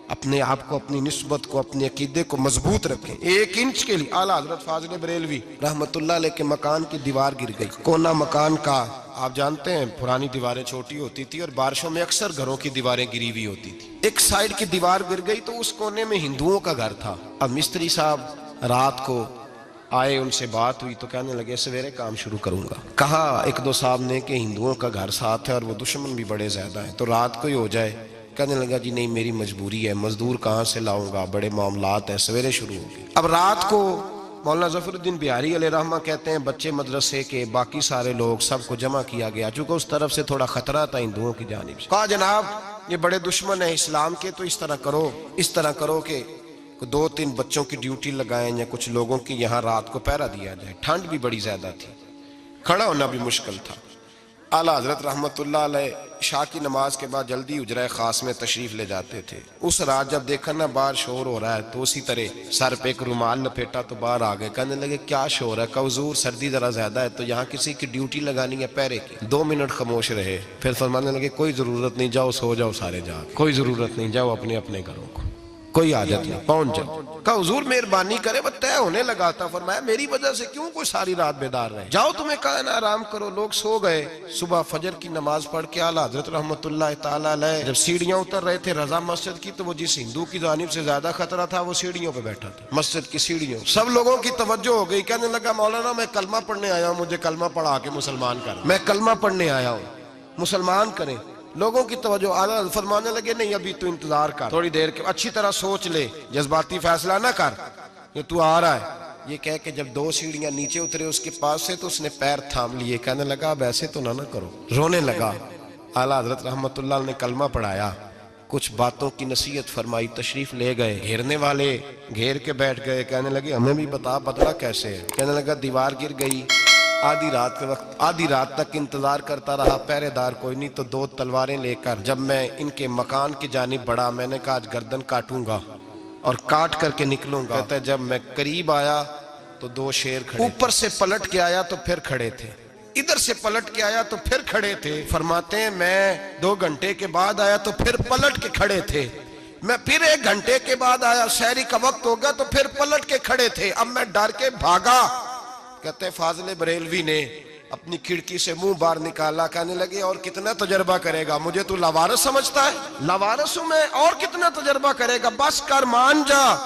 اپنے آپ کو، اپنی نسبت کو، اپنے عقیدے کو مضبوط رکھیں۔ 1 انچ کے لیے اعلیٰ حضرت فاضل بریلوی رحمت اللہ علیہ کے مکان کی دیوار گر گئی، کونا مکان کا، آپ جانتے ہیں پرانی دیواریں چھوٹی ہوتی تھی اور بارشوں میں اکثر گھروں کی دیواریں گری ہوئی ہوتی تھی، ایک سائیڈ کی دیوار گر گئی تو اس کونے میں ہندوؤں کا گھر تھا۔ اب مستری صاحب رات کو آئے، ان سے بات ہوئی تو کہنے لگے سویرے کام شروع کروں گا۔ کہا 1-2 صاحب نے کہ ہندوؤں کا گھر ساتھ ہے اور وہ دشمن بھی بڑے زیادہ ہیں، تو رات کو ہی ہو جائے۔ کہنے لگا جی نہیں، میری مجبوری ہے، مزدور کہاں سے لاؤں گا، بڑے معاملات ہیں، سویرے شروع ہوگی۔ اب رات کو مولانا ظفر الدین بہاری علیہ رحمہ کہتے ہیں بچے مدرسے کے، باقی سارے لوگ، سب کو جمع کیا گیا، چونکہ اس طرف سے تھوڑا خطرہ تھا ہندوؤں کی جانب سے۔ کہا جناب یہ بڑے دشمن ہیں اسلام کے، تو اس طرح کرو کہ 2-3 بچوں کی ڈیوٹی لگائیں یا کچھ لوگوں کی یہاں رات کو پہرا دیا جائے۔ ٹھنڈ بھی بڑی زیادہ تھی، کھڑا ہونا بھی مشکل تھا۔ اعلیٰ حضرت رحمت اللہ علیہ عشاء کی نماز کے بعد جلدی حجرہ خاص میں تشریف لے جاتے تھے۔ اس رات جب دیکھا نا باہر شور ہو رہا ہے تو اسی طرح سر پہ ایک رومال لپیٹا تو باہر آ گئے، کہنے لگے کیا شور ہے؟ کہ حضور سردی ذرا زیادہ ہے تو یہاں کسی کی ڈیوٹی لگانی ہے پہرے کی۔ 2 منٹ خاموش رہے، پھر فرمانے لگے کوئی ضرورت نہیں، جاؤ سو جاؤ سارے جا کے، کوئی ضرورت نہیں، جاؤ اپنے اپنے گھروں کو، کوئی حاجت نہیں، پہنچ جاؤ۔ کہا حضور مہربانی کرے، وہ طے ہونے لگا تھا۔ فرمایا میری وجہ سے کیوں کوئی ساری رات بیدار رہے، جاؤ تمہیں کہا نا آرام کرو۔ لوگ سو گئے۔ صبح فجر کی نماز پڑھ کے اعلیٰ حضرت رحمت اللہ تعالیٰ علیہ جب سیڑھیاں اتر رہے تھے رضا مسجد کی، تو وہ جس ہندو کی جانب سے زیادہ خطرہ تھا وہ سیڑھیوں پہ بیٹھا تھا، مسجد کی سیڑھیوں۔ سب لوگوں کی توجہ ہو گئی، کہنے لگا مولانا میں کلمہ پڑھنے آیا ہوں، مجھے کلمہ پڑھا کے مسلمان کر، میں کلمہ پڑھنے آیا ہوں، مسلمان کریں۔ لوگوں کی توجہ، اعلیٰ فرمانے لگے نہیں ابھی تو انتظار کر، تھوڑی دیر کے اچھی طرح سوچ لے، جذباتی فیصلہ نہ کر کہ تو آ رہا ہے۔ یہ کہہ کے جب 2 سیڑھیاں نیچے اترے اس کے پاس سے تو اس نے پیر تھام لیے، کہنے لگا اب ایسے تو نہ کرو، رونے لگا۔ اعلیٰ حضرت رحمت اللہ نے کلمہ پڑھایا، کچھ باتوں کی نصیحت فرمائی، تشریف لے گئے۔ گھیرنے والے گھیر کے بیٹھ گئے، کہنے لگے ہمیں بھی بتا بدلا کیسے ہے؟ کہنے لگا دیوار گر گئی، آدھی رات کے وقت، آدھی رات تک انتظار کرتا رہا، پہرے دار کوئی نہیں، تو 2 تلواریں لے کر جب میں ان کے مکان کی جانب بڑھا، میں نے کہا آج گردن کاٹوں گا اور کاٹ کر کے نکلوں گا۔ کہتا ہے جب میں قریب آیا تو 2 شیر کھڑے، اوپر سے پلٹ کے آیا تو پھر کھڑے تھے، ادھر سے پلٹ کے آیا تو پھر کھڑے تھے۔ فرماتے ہیں میں 2 گھنٹے کے بعد آیا تو پھر پلٹ کے کھڑے تھے، میں پھر 1 گھنٹے کے بعد آیا، سحری کا وقت ہو گیا تو پھر پلٹ کے کھڑے تھے۔ اب میں ڈر کے بھاگا۔ کہتے ہیں فاضل بریلوی نے اپنی کھڑکی سے منہ باہر نکالا، کہنے لگے اور کتنا تجربہ کرے گا، مجھے تو لاوارث سمجھتا ہے؟ لاوارث ہوں میں، اور کتنا تجربہ کرے گا، بس کر مان جا۔